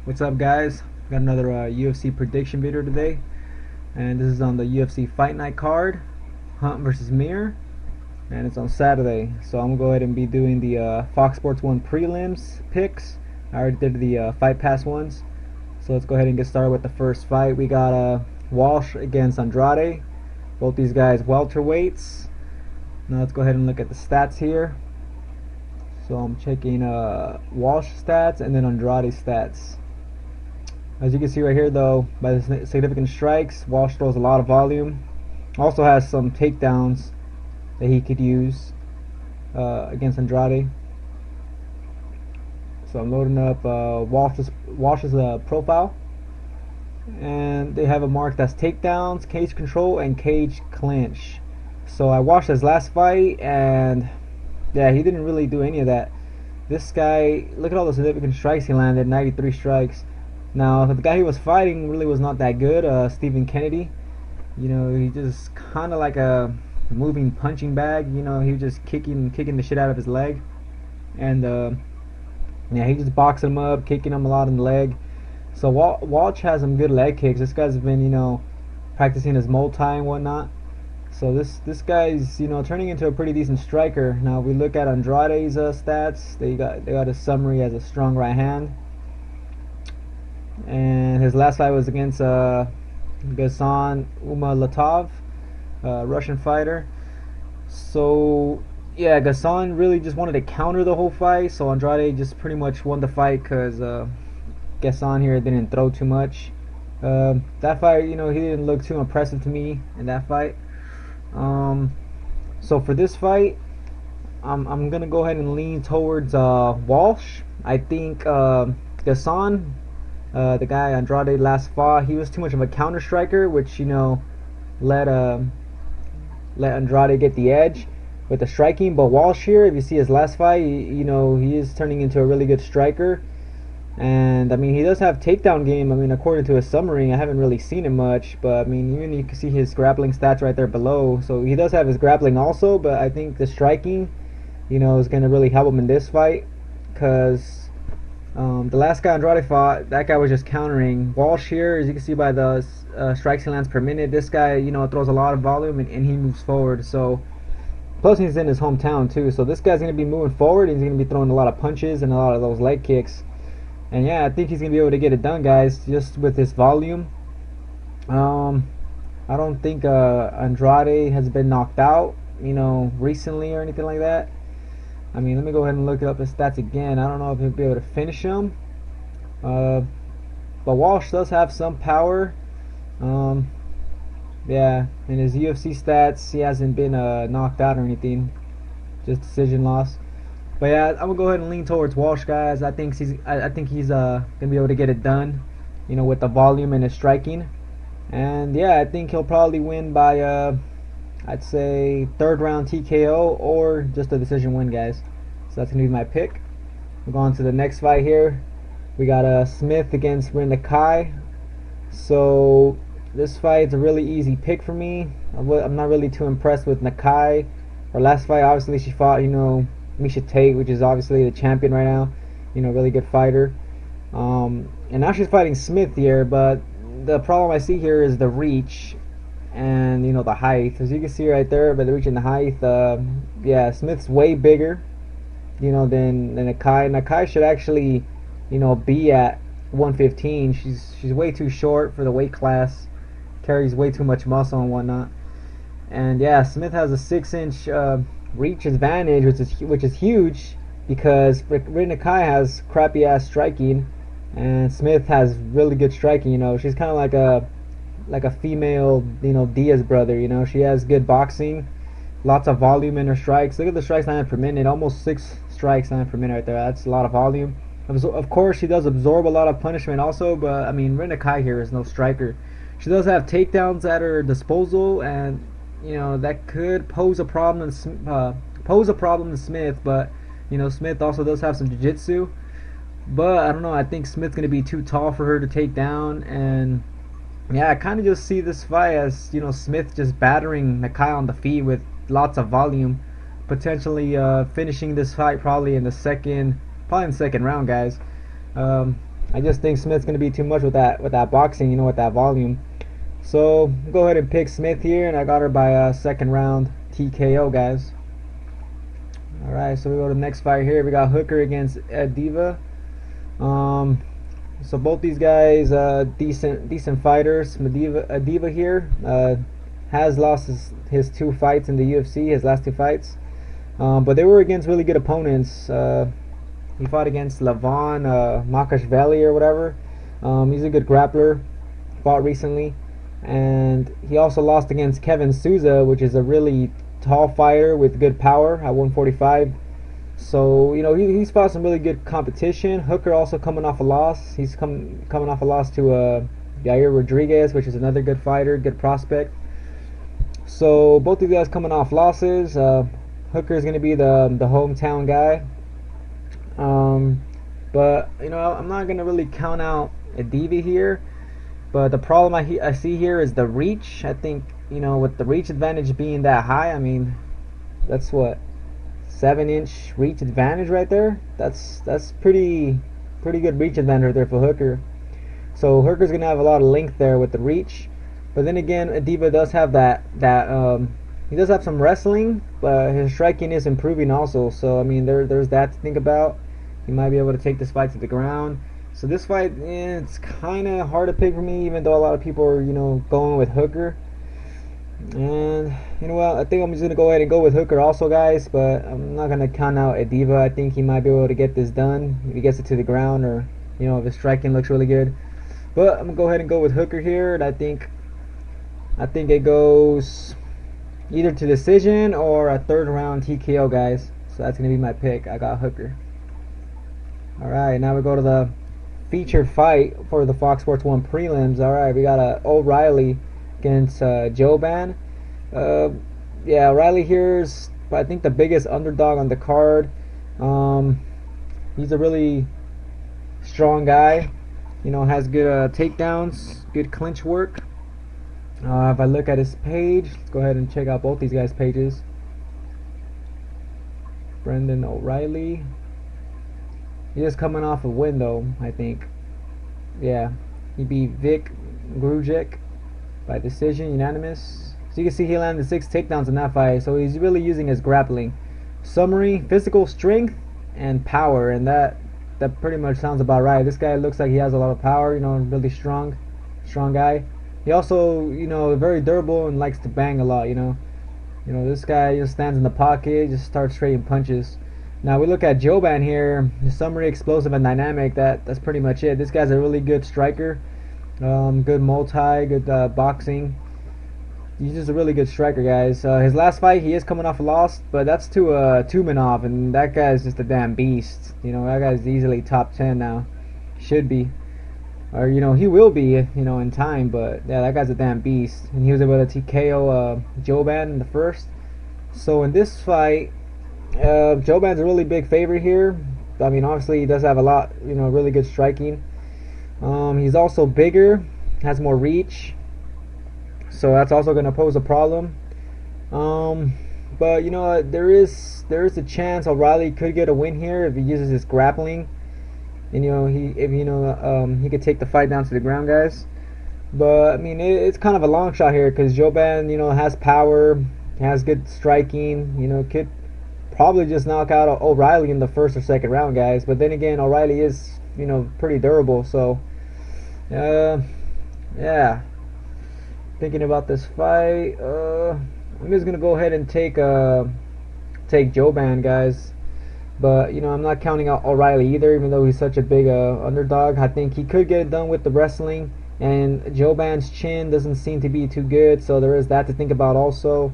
What's up, guys? Got another UFC prediction video today, and this is on the UFC Fight Night card, Hunt versus Mir, and it's on Saturday. So I'm gonna go ahead and be doing the Fox Sports 1 Prelims picks. I already did the Fight Pass ones, so let's go ahead and get started with the first fight. We got Walsh against Andrade. Both these guys welterweights. Now let's go ahead and look at the stats here. So I'm checking Walsh stats and then Andrade stats. As you can see right here, though, by the significant strikes, Walsh throws a lot of volume. Also has some takedowns that he could use against Andrade. So I'm loading up Walsh's profile, and they have a mark that's takedowns, cage control, and cage clinch. So I watched his last fight, and yeah, he didn't really do any of that. This guy, look at all the significant strikes he landed, 93 strikes. Now, the guy he was fighting really was not that good, Stephen Kennedy. You know, he just kind of like a moving punching bag. You know, he was just kicking the shit out of his leg. And, yeah, he just boxed him up, kicking him a lot in the leg. So, Walsh has some good leg kicks. This guy's been, you know, practicing his multi and whatnot. So, this guy's, you know, turning into a pretty decent striker. Now, if we look at Andrade's stats, they got a summary as a strong right hand. And his last fight was against Ghassan Umalatov, Russian fighter. So yeah, Ghassan really just wanted to counter the whole fight, so Andrade just pretty much won the fight because Ghassan here didn't throw too much. That fight, you know, he didn't look too impressive to me in that fight. So for this fight, I'm gonna go ahead and lean towards Walsh. I think Ghassan, the guy Andrade last fought, he was too much of a counter striker, which, you know, let Andrade get the edge with the striking. But Walsh here, if you see his last fight, you know, he is turning into a really good striker. And I mean, he does have takedown game. I mean, according to his summary, I haven't really seen it much, but I mean, even you can see his grappling stats right there below. So he does have his grappling also, but I think the striking, you know, is going to really help him in this fight, because the last guy Andrade fought, that guy was just countering. Walsh here, as you can see by the strikes he lands per minute, this guy, you know, throws a lot of volume and he moves forward. So plus he's in his hometown too, so this guy's going to be moving forward. He's going to be throwing a lot of punches and a lot of those leg kicks. And yeah, I think he's going to be able to get it done, guys, just with his volume. I don't think Andrade has been knocked out, you know, recently or anything like that. I mean, let me go ahead and look up his stats again. I don't know if he'll be able to finish him. But Walsh does have some power. Yeah, in his UFC stats, he hasn't been knocked out or anything. Just decision loss. But yeah, I'm gonna go ahead and lean towards Walsh, guys. I think he's gonna be able to get it done, you know, with the volume and his striking. And yeah, I think he'll probably win by I'd say third round TKO or just a decision win, guys. So that's gonna be my pick. We'll go on to the next fight here. We got Smith against Nakai. So this fight's a really easy pick for me. I'm not really too impressed with Nakai. Her last fight, obviously, she fought, you know, Miesha Tate, which is obviously the champion right now. You know, really good fighter. And now she's fighting Smith here, but the problem I see here is the reach and, you know, the height. As you can see right there, by the reach and the height, yeah, Smith's way bigger, you know, than Nakai. Nakai should actually, you know, be at 115. She's way too short for the weight class, carries way too much muscle and whatnot. And yeah, Smith has a 6-inch reach advantage, which is huge, because Nakai has crappy ass striking, and Smith has really good striking. You know, she's kind of like a female, you know, Diaz brother. You know, she has good boxing, lots of volume in her strikes. Look at the strikes landed per minute, almost 6 strikes landed per minute right there. That's a lot of volume. Of course, she does absorb a lot of punishment also, but I mean, Nakai here is no striker. She does have takedowns at her disposal, and you know, that could pose a problem to Smith. But you know, Smith also does have some jiu-jitsu. But I don't know, I think Smith's gonna be too tall for her to take down. And yeah, I kind of just see this fight as, you know, Smith just battering Nakai on the feet with lots of volume, potentially finishing this fight probably in the second round, guys. I just think Smith's gonna be too much with that boxing, you know, with that volume. So go ahead and pick Smith here, and I got her by a second round TKO, guys. All right, so we go to the next fight here. We got Hooker against Diva. So both these guys, decent fighters. Diva here has lost his 2 fights in the UFC, his last 2 fights, but they were against really good opponents. He fought against Lavon Makashvili or whatever. He's a good grappler. Fought recently, and he also lost against Kevin Souza, which is a really tall fighter with good power at 145. So, you know, he's fought some really good competition. Hooker also coming off a loss. He's coming off a loss to Yair Rodriguez, which is another good fighter, good prospect. So both of you guys coming off losses. Hooker is going to be the hometown guy. But, you know, I'm not going to really count out Diva here. But the problem I see here is the reach. I think, you know, with the reach advantage being that high, I mean, that's what, 7-inch reach advantage right there. That's pretty good reach advantage there for Hooker. So Hooker's gonna have a lot of length there with the reach. But then again, Diva does have he does have some wrestling, but his striking is improving also. So I mean, there's that to think about. He might be able to take this fight to the ground. So this fight, it's kind of hard to pick for me, even though a lot of people are, you know, going with Hooker. And you know what, I think I'm just gonna go ahead and go with Hooker also, guys, but I'm not gonna count out Diva. I think he might be able to get this done if he gets it to the ground, or, you know, if his striking looks really good. But I'm gonna go ahead and go with Hooker here, and I think it goes either to decision or a 3rd round TKO, guys. So that's gonna be my pick. I got Hooker. Alright, now we go to the featured fight for the Fox Sports 1 prelims. Alright, we got O'Reilly against jouban. Yeah, O'Reilly here's, I think, the biggest underdog on the card. He's a really strong guy, you know, has good takedowns, good clinch work. If I look at his page, let's go ahead and check out both these guys' pages. Brendan O'Reilly, he's just coming off a win though, I think. Yeah, he beat Vic Grujek by decision, unanimous. So you can see he landed 6 takedowns in that fight. So he's really using his grappling. Summary: physical strength and power, and that pretty much sounds about right. This guy looks like he has a lot of power, you know, really strong guy. He also, you know, very durable and likes to bang a lot, you know. This guy just stands in the pocket, just starts trading punches. Now we look at jouban here. Summary: explosive and dynamic. That's pretty much it. This guy's a really good striker. Good multi, good boxing. He's just a really good striker, guys. His last fight, he is coming off a loss, but that's to Tumenov, and that guy's just a damn beast. You know, that guy's easily top 10 now. Should be. Or, you know, he will be, you know, in time, but yeah, that guy's a damn beast. And he was able to TKO jouban in the first. So in this fight, jouban's a really big favorite here. I mean, obviously he does have a lot, you know, really good striking. He's also bigger, has more reach, so that's also going to pose a problem. But you know, there is a chance O'Reilly could get a win here if he uses his grappling, and you know, he could take the fight down to the ground, guys. But I mean, it's kind of a long shot here because jouban, you know, has power, has good striking, you know, could probably just knock out O'Reilly in the 1st or 2nd round, guys. But then again, O'Reilly is, you know, pretty durable. So yeah, thinking about this fight, I'm just gonna go ahead and take jouban, guys. But you know, I'm not counting out O'Reilly either, even though he's such a big underdog. I think he could get it done with the wrestling, and jouban's chin doesn't seem to be too good, so there is that to think about also.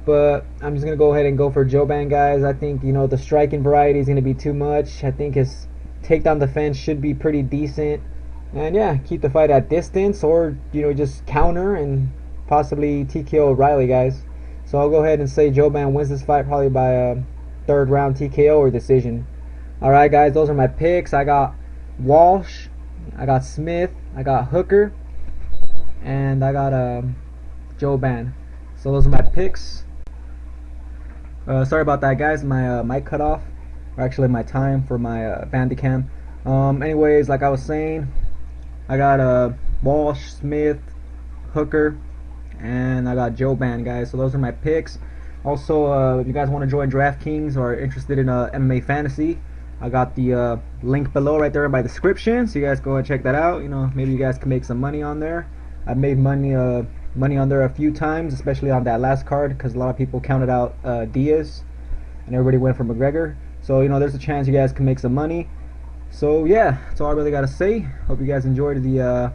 But I'm just gonna go ahead and go for jouban, guys. I think, you know, the striking variety is gonna be too much. I think his takedown defense should be pretty decent, and yeah, keep the fight at distance, or, you know, just counter and possibly TKO O'Reilly, guys. So I'll go ahead and say jouban wins this fight, probably by a 3rd round TKO or decision. Alright, guys, those are my picks. I got Walsh, I got Smith, I got Hooker, and I got jouban. So those are my picks. Sorry about that, guys. My mic cut off, or actually my time for my Bandicam. Anyways, like I was saying, I got Walsh, Smith, Hooker, and I got jouban, guys. So those are my picks. Also, if you guys want to join DraftKings or are interested in MMA fantasy, I got the link below right there in my description. So you guys go and check that out. You know, maybe you guys can make some money on there. I've made money on there a few times, especially on that last card, because a lot of people counted out Diaz, and everybody went for McGregor. So you know, there's a chance you guys can make some money. So yeah, that's all I really gotta say. Hope you guys enjoyed the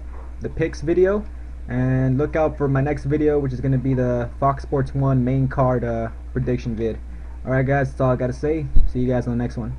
picks video, and look out for my next video, which is gonna be the Fox Sports 1 main card prediction vid. Alright guys, that's all I gotta say. See you guys on the next one.